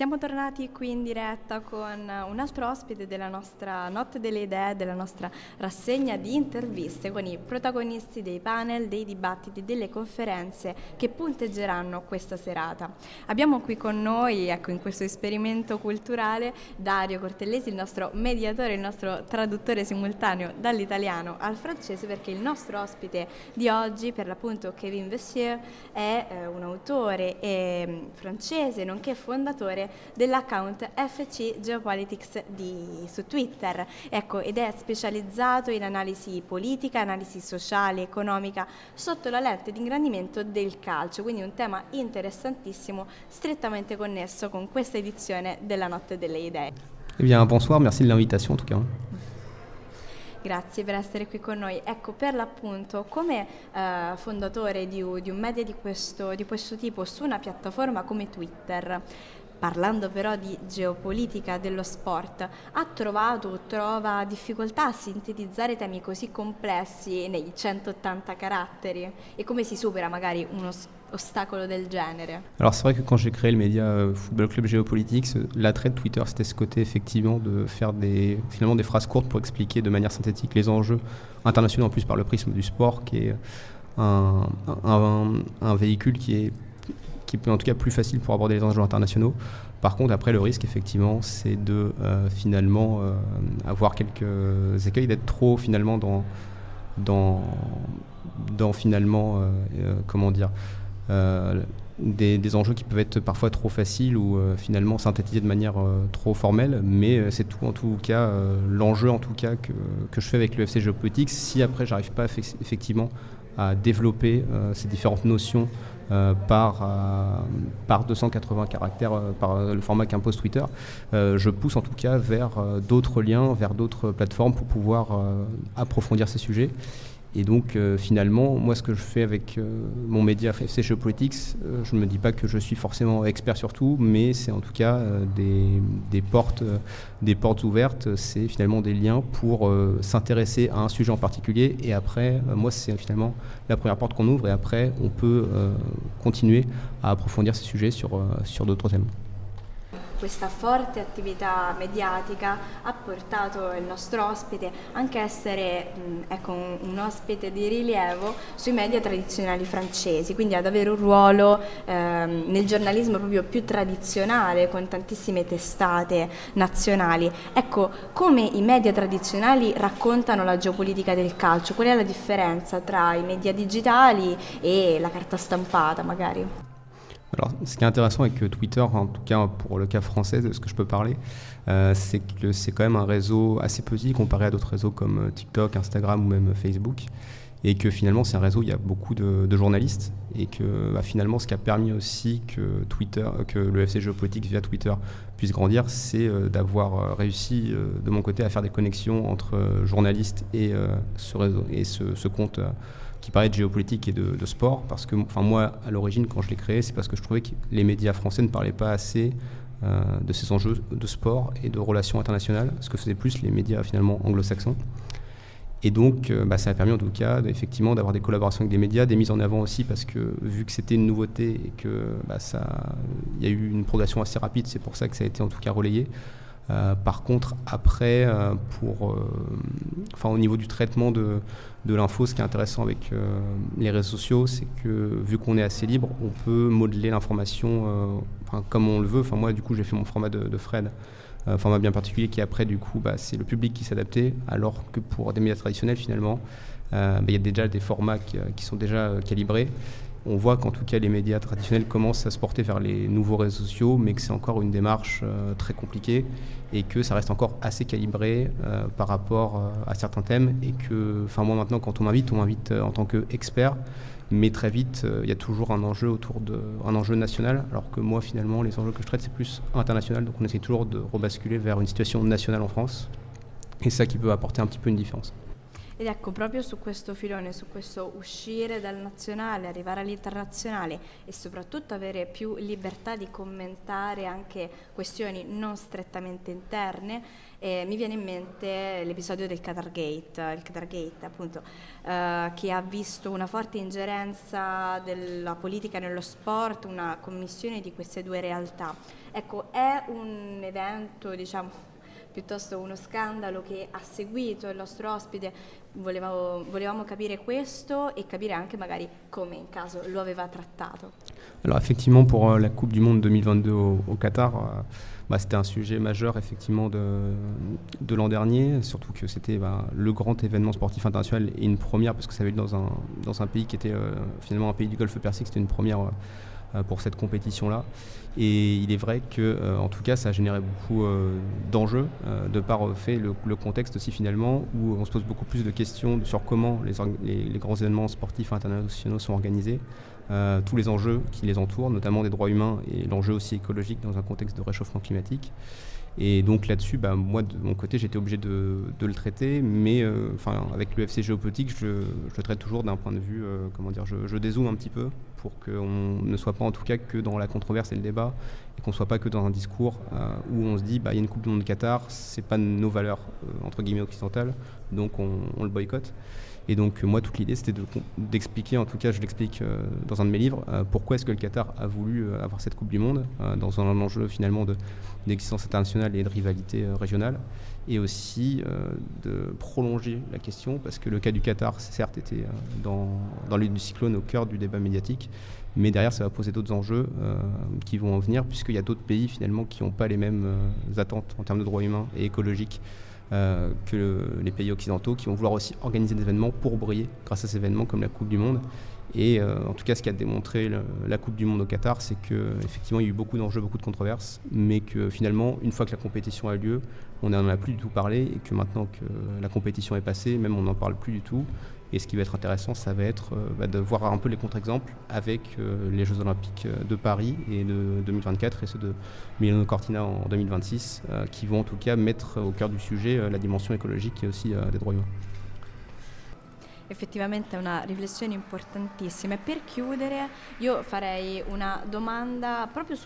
Siamo tornati qui in diretta con un altro ospite della nostra Notte delle Idee, della nostra rassegna di interviste con i protagonisti dei panel, dei dibattiti, delle conferenze che punteggeranno questa serata. Abbiamo qui con noi, ecco, in questo esperimento culturale, Dario Cortellesi, il nostro mediatore, il nostro traduttore simultaneo dall'italiano al francese, perché il nostro ospite di oggi, per l'appunto Kevin Vessier, è un autore francese, nonché fondatore dell'account FC Geopolitics su Twitter, ecco, ed è specializzato in analisi politica, analisi sociale, economica sotto la lente di ingrandimento del calcio, quindi un tema interessantissimo, strettamente connesso con questa edizione della Notte delle Idee. Eh bien, bonsoir, merci de l'invitation en tout cas. Grazie per essere qui con noi. Ecco, per l'appunto, come fondatore di un media di questo tipo su una piattaforma come Twitter, parlando però di geopolitica dello sport, ha trovato o trova difficoltà a sintetizzare temi così complessi nei 180 caratteri? Et come si supera magari uno ostacolo del genere? Alors c'est vrai que quand j'ai créé le média Football Club Geopolitics, l'attrait de Twitter c'était ce côté effectivement de faire finalement des phrases courtes pour expliquer de manière synthétique les enjeux internationaux, en plus par le prisme du sport, qui est un véhicule qui est en tout cas plus facile pour aborder les enjeux internationaux. Par contre, après, le risque, effectivement, c'est de finalement avoir quelques écueils, d'être trop finalement dans finalement, comment dire, des enjeux qui peuvent être parfois trop faciles ou finalement synthétisés de manière trop formelle, mais c'est tout en tout cas l'enjeu en tout cas que je fais avec le FC Geopolitics. Si après j'arrive pas effectivement à développer ces différentes notions par 280 caractères, par le format qu'impose Twitter, je pousse en tout cas vers d'autres liens, vers d'autres plateformes pour pouvoir approfondir ces sujets. Et donc finalement, moi ce que je fais avec mon média FC Geopolitics, je ne me dis pas que je suis forcément expert sur tout, mais c'est en tout cas des portes ouvertes, c'est finalement des liens pour s'intéresser à un sujet en particulier. Et après, moi c'est finalement la première porte qu'on ouvre, et après on peut continuer à approfondir ces sujets sur d'autres thèmes. Questa forte attività mediatica ha portato il nostro ospite anche a essere un ospite di rilievo sui media tradizionali francesi, quindi ad avere un ruolo nel giornalismo proprio più tradizionale, con tantissime testate nazionali. Ecco, come i media tradizionali raccontano la geopolitica del calcio? Qual è la differenza tra i media digitali e la carta stampata magari? Alors, ce qui est intéressant avec Twitter, en tout cas pour le cas français, de ce que je peux parler, c'est que c'est quand même un réseau assez petit comparé à d'autres réseaux comme TikTok, Instagram ou même Facebook, et que finalement c'est un réseau où il y a beaucoup de journalistes, et que finalement ce qui a permis aussi que le FC Geopolitics via Twitter puisse grandir, c'est d'avoir réussi de mon côté à faire des connexions entre journalistes et ce réseau et ce compte qui parlait de géopolitique et de sport, parce que moi à l'origine quand je l'ai créé, c'est parce que je trouvais que les médias français ne parlaient pas assez de ces enjeux de sport et de relations internationales, ce que faisaient plus les médias finalement anglo-saxons. Et donc ça a permis en tout cas effectivement d'avoir des collaborations avec des médias, des mises en avant aussi, parce que vu que c'était une nouveauté et que il y a eu une progression assez rapide, c'est pour ça que ça a été en tout cas relayé. Par contre, après, au niveau du traitement de l'info, ce qui est intéressant avec les réseaux sociaux, c'est que vu qu'on est assez libre, on peut modeler l'information comme on le veut. Moi, du coup, j'ai fait mon format de Fred, un format bien particulier qui après, du coup, c'est le public qui s'adaptait, alors que pour des médias traditionnels, finalement, il y a déjà des formats qui sont déjà calibrés. On voit qu'en tout cas les médias traditionnels commencent à se porter vers les nouveaux réseaux sociaux, mais que c'est encore une démarche très compliquée et que ça reste encore assez calibré par rapport à certains thèmes, et que moi maintenant quand on m'invite en tant qu'expert, mais très vite il y a toujours un enjeu un enjeu national, alors que moi finalement les enjeux que je traite c'est plus international, donc on essaie toujours de rebasculer vers une situation nationale en France, et c'est ça qui peut apporter un petit peu une différence. Ed ecco, proprio su questo filone, su questo uscire dal nazionale, arrivare all'internazionale e soprattutto avere più libertà di commentare anche questioni non strettamente interne, mi viene in mente l'episodio del il Qatargate appunto, che ha visto una forte ingerenza della politica nello sport, una commissione di queste due realtà. Ecco, è un evento, diciamo, piuttosto uno scandalo che ha seguito il nostro ospite. Volevamo capire questo et capire anche magari come in caso lo aveva trattato. Alors effectivement pour la Coupe du Monde 2022 au Qatar, c'était un sujet majeur effectivement de l'an dernier, surtout que c'était le grand événement sportif international et une première parce que ça avait lieu dans un pays qui était finalement un pays du Golfe Persique, c'était une première pour cette compétition-là. Et il est vrai que, en tout cas, ça a généré beaucoup d'enjeux, de par le contexte aussi finalement, où on se pose beaucoup plus de questions sur comment les grands événements sportifs internationaux sont organisés, tous les enjeux qui les entourent, notamment des droits humains et l'enjeu aussi écologique dans un contexte de réchauffement climatique. Et donc là-dessus, moi de mon côté, j'étais obligé de le traiter, mais avec l'UFC Géopolitique, je le traite toujours d'un point de vue, je dézoome un petit peu pour qu'on ne soit pas en tout cas que dans la controverse et le débat, et qu'on ne soit pas que dans un discours où on se dit il y a une Coupe du Monde de Qatar, c'est pas nos valeurs entre guillemets occidentales, donc on le boycotte. Et donc moi toute l'idée c'était d'expliquer, en tout cas je l'explique dans un de mes livres, pourquoi est-ce que le Qatar a voulu avoir cette Coupe du Monde dans un enjeu finalement d'existence internationale et de rivalité régionale, et aussi de prolonger la question parce que le cas du Qatar certes était dans l'île du cyclone au cœur du débat médiatique, mais derrière ça va poser d'autres enjeux qui vont en venir puisqu'il y a d'autres pays finalement qui n'ont pas les mêmes attentes en termes de droits humains et écologiques que les pays occidentaux, qui vont vouloir aussi organiser des événements pour briller grâce à ces événements comme la Coupe du Monde. Et en tout cas, ce qu'a démontré la Coupe du Monde au Qatar, c'est qu'effectivement, il y a eu beaucoup d'enjeux, beaucoup de controverses, mais que finalement, une fois que la compétition a lieu, on n'en a plus du tout parlé, et que maintenant que la compétition est passée, même on n'en parle plus du tout. Et ce qui va être intéressant, ça va être de voir un peu les contre-exemples avec les Jeux Olympiques de Paris et de 2024 et ceux de Milano Cortina en 2026, qui vont en tout cas mettre au cœur du sujet la dimension écologique et aussi des droits humains. Effettivamente è una riflessione importantissima, e per chiudere io farei una domanda proprio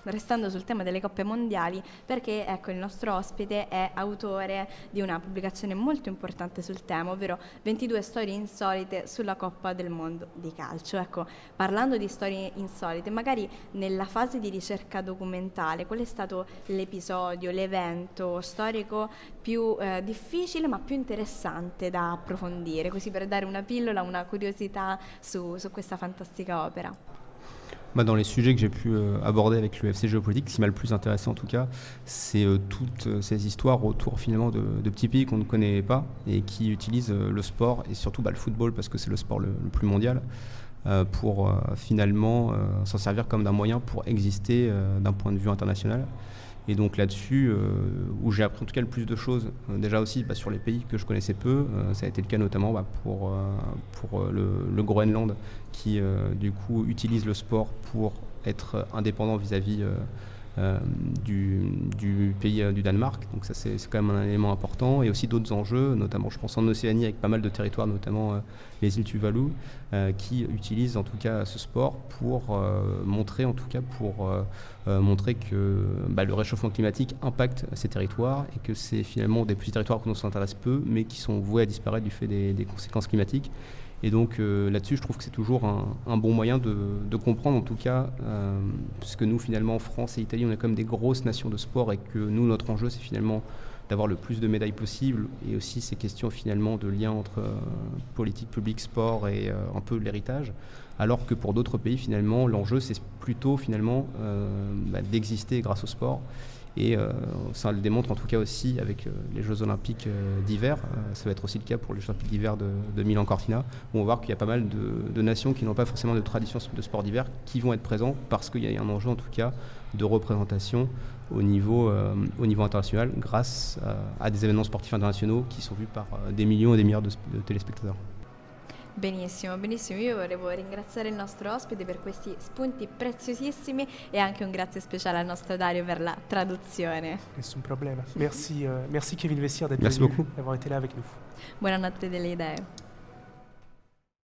restando sul tema delle coppe mondiali, perché ecco, il nostro ospite è autore di una pubblicazione molto importante sul tema, ovvero 22 storie insolite sulla Coppa del Mondo di calcio. Ecco, parlando di storie insolite, magari nella fase di ricerca documentale, qual è stato l'episodio, l'evento storico più difficile ma più interessante da approfondire, così per dare una pillola, una curiosità su questa fantastica opera? Dans les sujets que j'ai pu aborder avec l'UFC Géopolitique, ce qui m'a le plus intéressé en tout cas, c'est toutes ces histoires autour finalement de petits pays qu'on ne connaît pas et qui utilisent le sport et surtout le football parce que c'est le sport le plus mondial pour finalement s'en servir comme d'un moyen pour exister d'un point de vue international. Et donc là-dessus, où j'ai appris en tout cas le plus de choses, déjà aussi sur les pays que je connaissais peu, ça a été le cas notamment pour le Groenland qui du coup utilise le sport pour être indépendant vis-à-vis du pays du Danemark. Donc ça c'est quand même un élément important, et aussi d'autres enjeux, notamment je pense en Océanie avec pas mal de territoires, notamment les îles Tuvalu, qui utilisent en tout cas ce sport pour montrer que le réchauffement climatique impacte ces territoires et que c'est finalement des petits territoires qu'on s'intéresse peu mais qui sont voués à disparaître du fait des conséquences climatiques. Et donc là-dessus, je trouve que c'est toujours un bon moyen de comprendre, en tout cas, puisque nous, finalement, France et Italie, on est comme des grosses nations de sport, et que nous, notre enjeu, c'est finalement d'avoir le plus de médailles possible, et aussi ces questions finalement de lien entre politique publique, sport et un peu l'héritage, alors que pour d'autres pays, finalement, l'enjeu, c'est plutôt finalement d'exister grâce au sport. Et ça le démontre en tout cas aussi avec les Jeux Olympiques d'hiver. Ça va être aussi le cas pour les Jeux Olympiques d'hiver de Milan Cortina, où on va voir qu'il y a pas mal de nations qui n'ont pas forcément de tradition de sport d'hiver qui vont être présents parce qu'il y a un enjeu en tout cas de représentation au niveau international grâce à des événements sportifs internationaux qui sont vus par des millions et des milliards de téléspectateurs. Benissimo, benissimo. Io volevo ringraziare il nostro ospite per questi spunti preziosissimi e anche un grazie speciale al nostro Dario per la traduzione. Nessun problema. Merci, merci Kevin Vessier d'être Merci venu, beaucoup. d'avoir été là avec nous. Buonanotte delle idee.